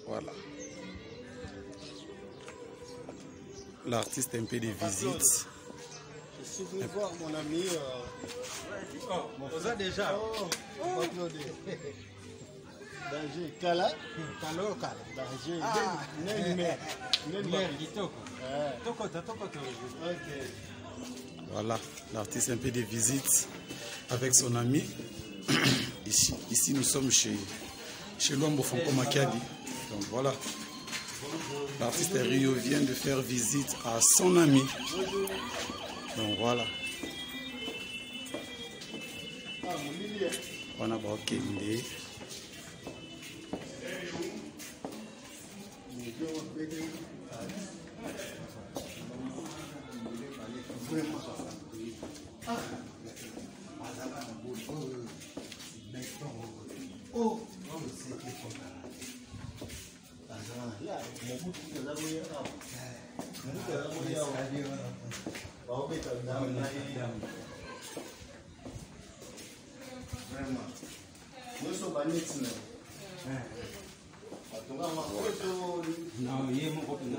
Voilà. L'artiste un peu des visites. Je suis venu voir mon ami. On a déjà. Danger. Kala. Kalo. Danger. Voilà, l'artiste un peu des visites avec son ami. Ici nous sommes chez Luambo Franco Makiadi. Donc voilà. L'artiste Rio vient de faire visite à son ami. Donc voilà. On a Bakende.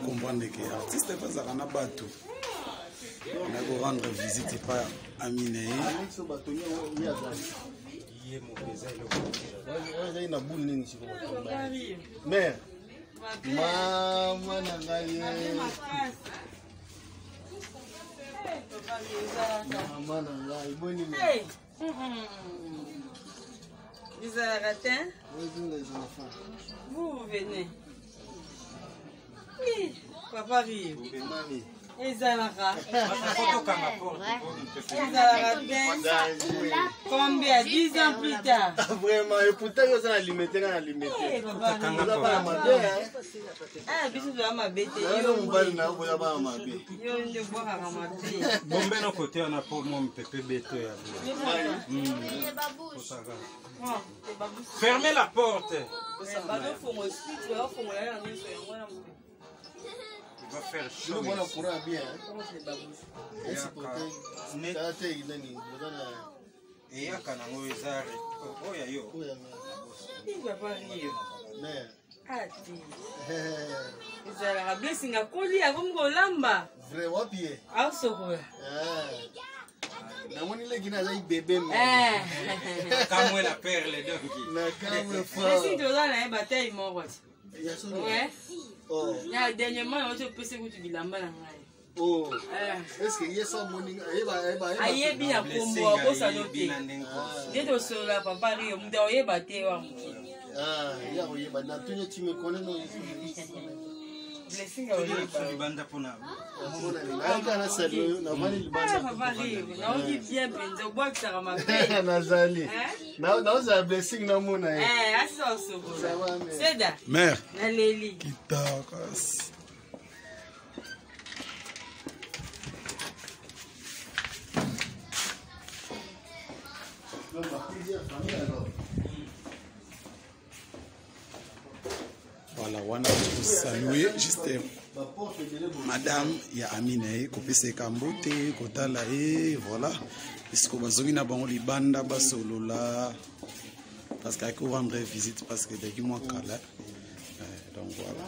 Comprendre que l'artiste va à Nabatou. On a rendre visite pas à Miné. Mais maman nangaye maman nangaye boni Vous avez raté? Vous venez. Oui, papa Rio. Ezalaka. Combien? 10 ans plus tard. Vraiment, et pourtant, vous avez limité. Fermez la porte. Il va faire chaud. Bien. Oh. Yeah, dernièrement, on a pensé que tu bilamba na ngai. Oh. Est-ce que hier soir morning aye bien kombo ko sanote. Dès que cela papa Rio, muda oyeba te wa muki. Ya oyeba na tunye tu me connais non. Blessing oyeba. Libanda pona. Kana selo na vani libanda. Papa Rio, na oki bien penza boa kisaka mabe. Nazali. Na oza blessing na mona. Asa osoko. Seda. Mère. Na leli. Kitakas. Voilà, on a salué juste madame ya Amine kopese kambote kotala voilà puisque bazongi na bango libanda basolola parce qu'il faut rendre visite parce que depuis moi kala donc voilà.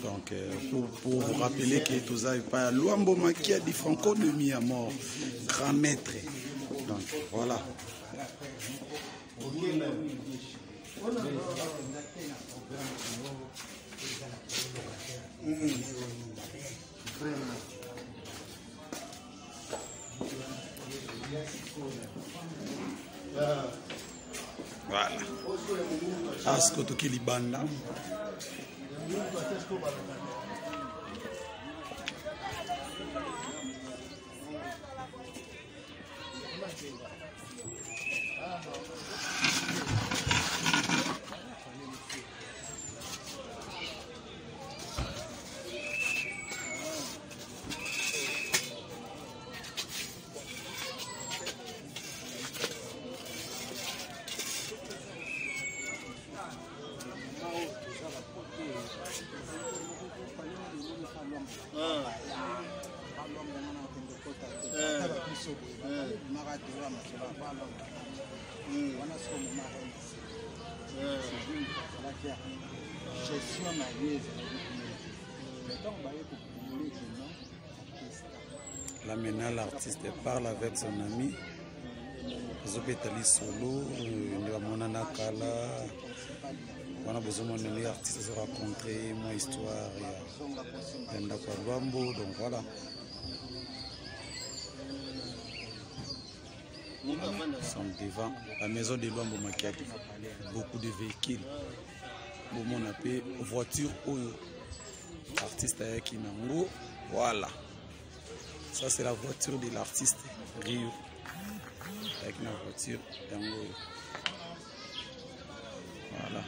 Donc pour vous rappeler que tout ça pas Luambo Makiadi Franco de Miamor grand maître. Donc voilà. Voilà. Asko toki libanda. faire gestion na ye ezalaki mais ntango baye kopumule keno Là maintenant l'artiste parle avec son ami. Azobetali solo, il va monana kala. On a besoin de l'artiste se rencontrer, mon histoire, il y a Bambo, donc voilà. Ils sont devant la maison de Luambo Makiaki. Beaucoup de véhicules. Bon, on appelle voiture ou artiste avec Inango. Voilà. Ça, c'est la voiture de l'artiste Rio. Avec la voiture Yango. Voilà.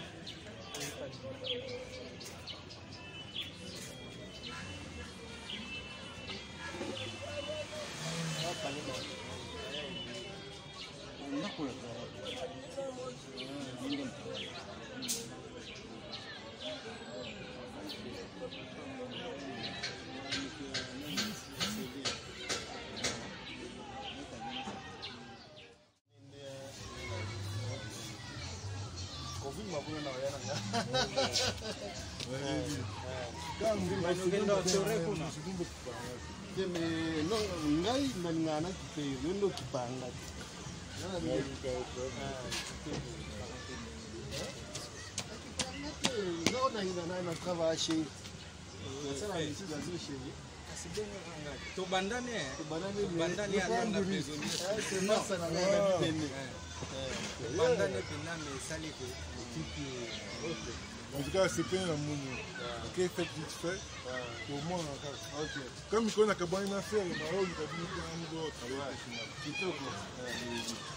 ngai nalingana kipero ndo kipanga na travail chez tobandani alanda prisonnier esali En tout cas, c'est pas un monde. Ok, faites vite fait. Au moins, comme il connaît qu'à une affaire, il va y avoir un autre.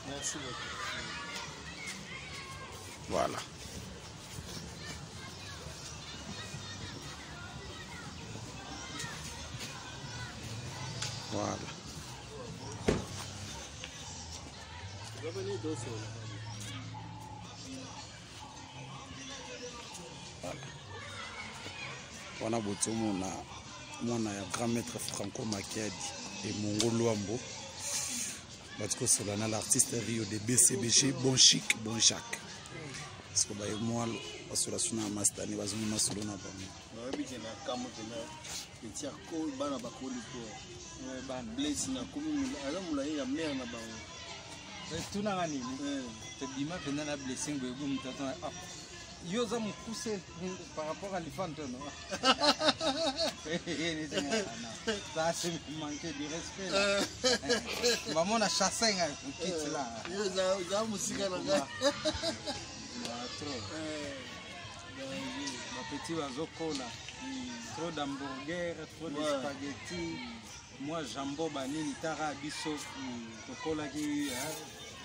Merci beaucoup. Voilà. Voilà. On a beaucoup mon grand maître Franco Makiadi et Mongo Luambo. Parce que c'est l'artiste Rio de BCBG, bon chic, bon Jacques. Parce que moi, sur la suna mastani, vas-y, moi, sur le nabon. tunanga nini tobima mpenza na blessing boyebu mutatu yo oza mokuse par rapport à lifanto no ça c'est manquer du respect bamona chassenga kiti la za musika na ngai bapeti bazokola trop d'hamburger trop de spaghetti moi jambo banini tara biso tokolaki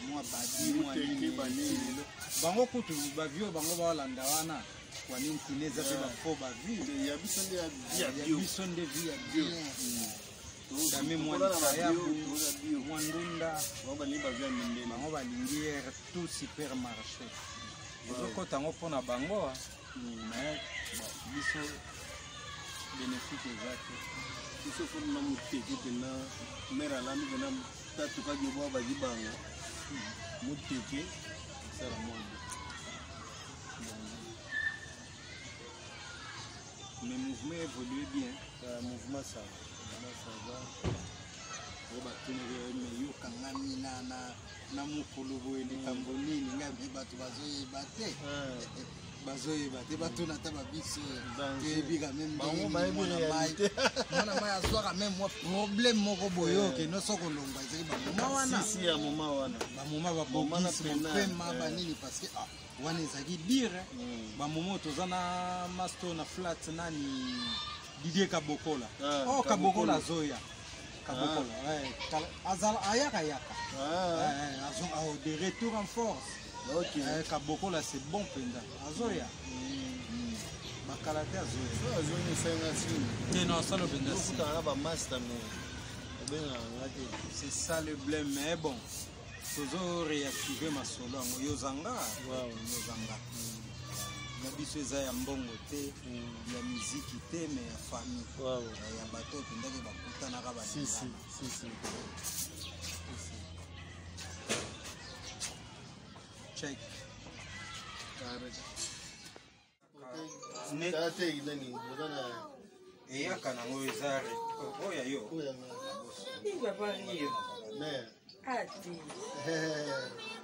moi badi moi nini bango kutu bavio bango balanda wana wanini tineza pe bafo bavie ya biso nde ya biso nde vie ya bio dami moi nkayabu moi ndunda bango balingi ere tout supermarché ozokota yango mpona bango mais biso bénéfice eza te biso fona na moteki mpena mare alandi mpena tatukaki bwa bazibanga moteke esala mondo mais mouvement évolue bien mouvement ça va me yokangami na mokolo boye likambo nini ngai mpe bato bazoyeba te bazoyeba te batuna ata babiso toyebika mememwana mai azwaka meme mwa problème moko boye okeno so kolongwa ezali bamoma wana bamoma babokisi mopema banini parce que wana ezalaki dire bamoma oyo toza na masto na flat nani Didier Kabokola Kabokola azoya Kabokola ayaka de retour en force. Kabokola c'est bon penda azoya bakalate azoya non ça le penda c'est ça le blème mais bon tozo réactiver ma solo ngo yozanga na biso eza ya mbongo te ya miziki te mais ya famille ya bato pendaki bakutanaka check Tate nani bozana eyaka nango ezare oya yo papa rio mais ati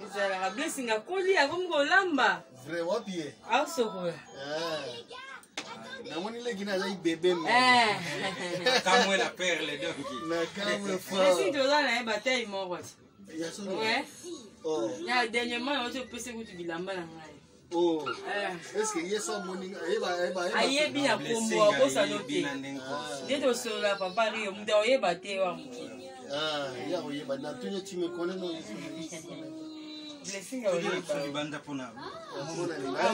ezalaka blessing akolia komi kolamba vrai wapi aosokola namoni leki nazali bebe kamwe la perle donki na kamwe blessing toza na ye batei moko oh ya dernièrement ozo opesi kutu bilamba na ngai oh est-ce que yeso moni ayebi ya kombo akosano te nde tosolola papa rio mutu oyeba te wa moki ya oyeba na tunye time kone no blessing oyeba libanda mpona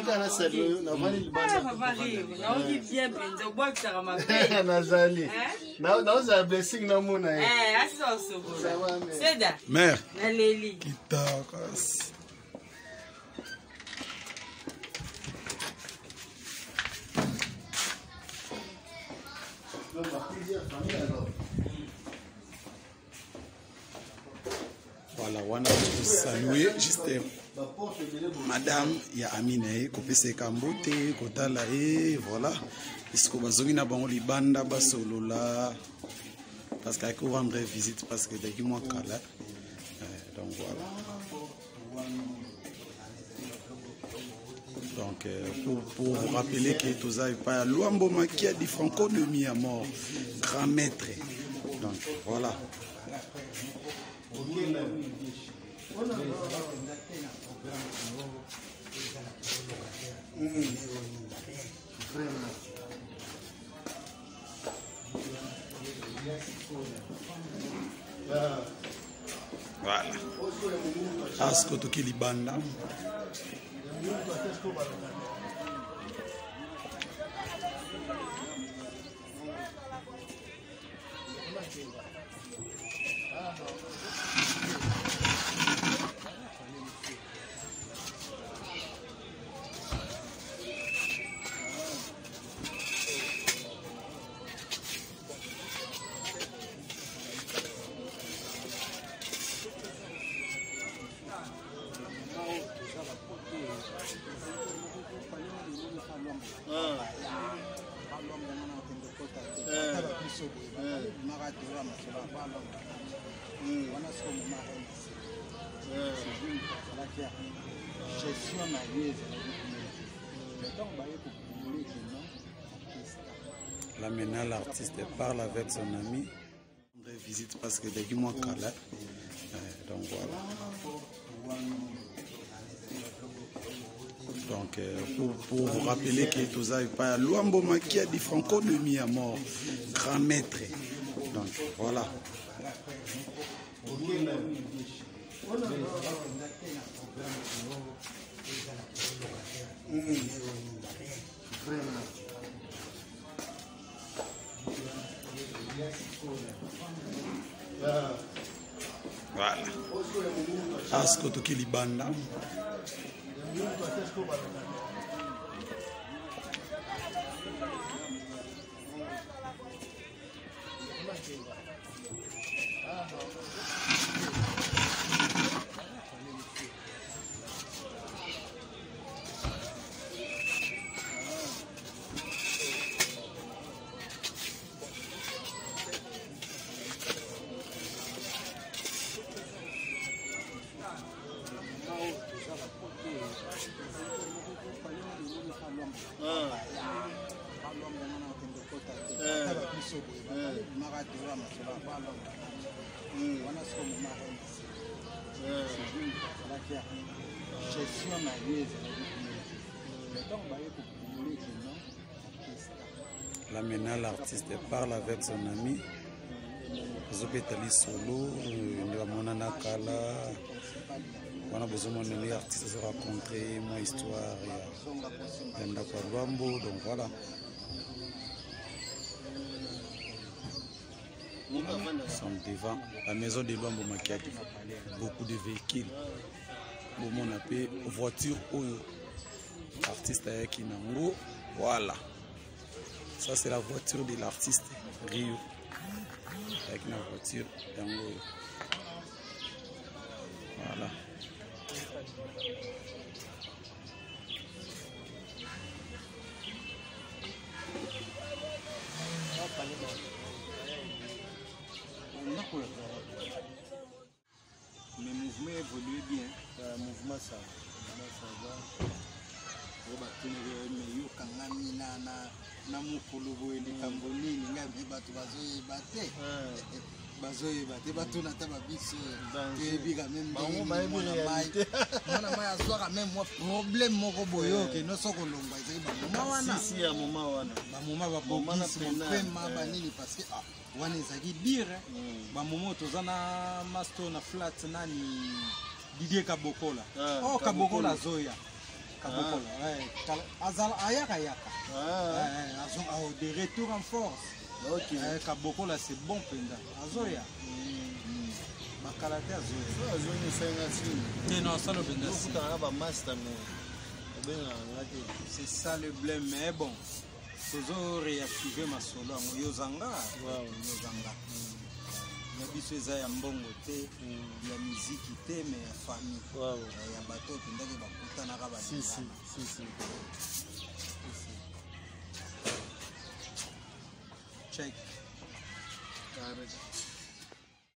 kana selo na vani libanda papa rio naoki bien mpenza obwakisaka mabe nazali naoza blessing na mona ye asisa osokola seda mère naleli kitakas voilà wana kosalue juste madame ya amine kopesa mbote kotala ye voilà esiko bazongi na bango libanda basolola parce qu'avec rendre visite parce que depuis moi kala donc voilà donc pour vous rappeler que Toza pas Luambo Makia di Franco de mi à mort grand maître donc voilà voilà asko toki libanda Là maintenant l'artiste parle avec son ami. On visite parce que depuis moi kala. Donc voilà. Donc pour vous rappeler que Toza pas Luambo Makia di Franco de mi à mort grand maître. Donc voilà. Voilà. Asko toki libanda. Là maintenant l'artiste parle avec son ami. Zopetali solo, Ndamona Kala. On a besoin de l'artiste se rencontrer, mon histoire, Luambo, donc voilà. Nous sommes devant la maison de Luambo Makia. Beaucoup de véhicules. Bon, on appelle voiture ou artiste avec Inango. Voilà. Ça c'est la voiture de l'artiste Rio. Avec une voiture d'Ango. Voilà. yokangami na mokolo boye likambo nini ngai mpe bato bazoyeba te bazoyeba te batuna ata babiso toyebi kame mwana mai azwaka me mwa problème moko boye okende so kolongwa ezali bamoma wana bamoma babokisi mopema banini parce que wana ezalaki bire bamoma toza na masto na flat nani Didier Kabokola Kabokola azoya Kabokola ayaka de retour en force. Kabokola c'est bon penda azoya bakalate azoya non ça le penda c'est ça le blème mais bon toujours réactiver ma solo yozanga ya biso eza ya mbongo te ya muziki te mais ya famille ya bato pendaki bakutanaka check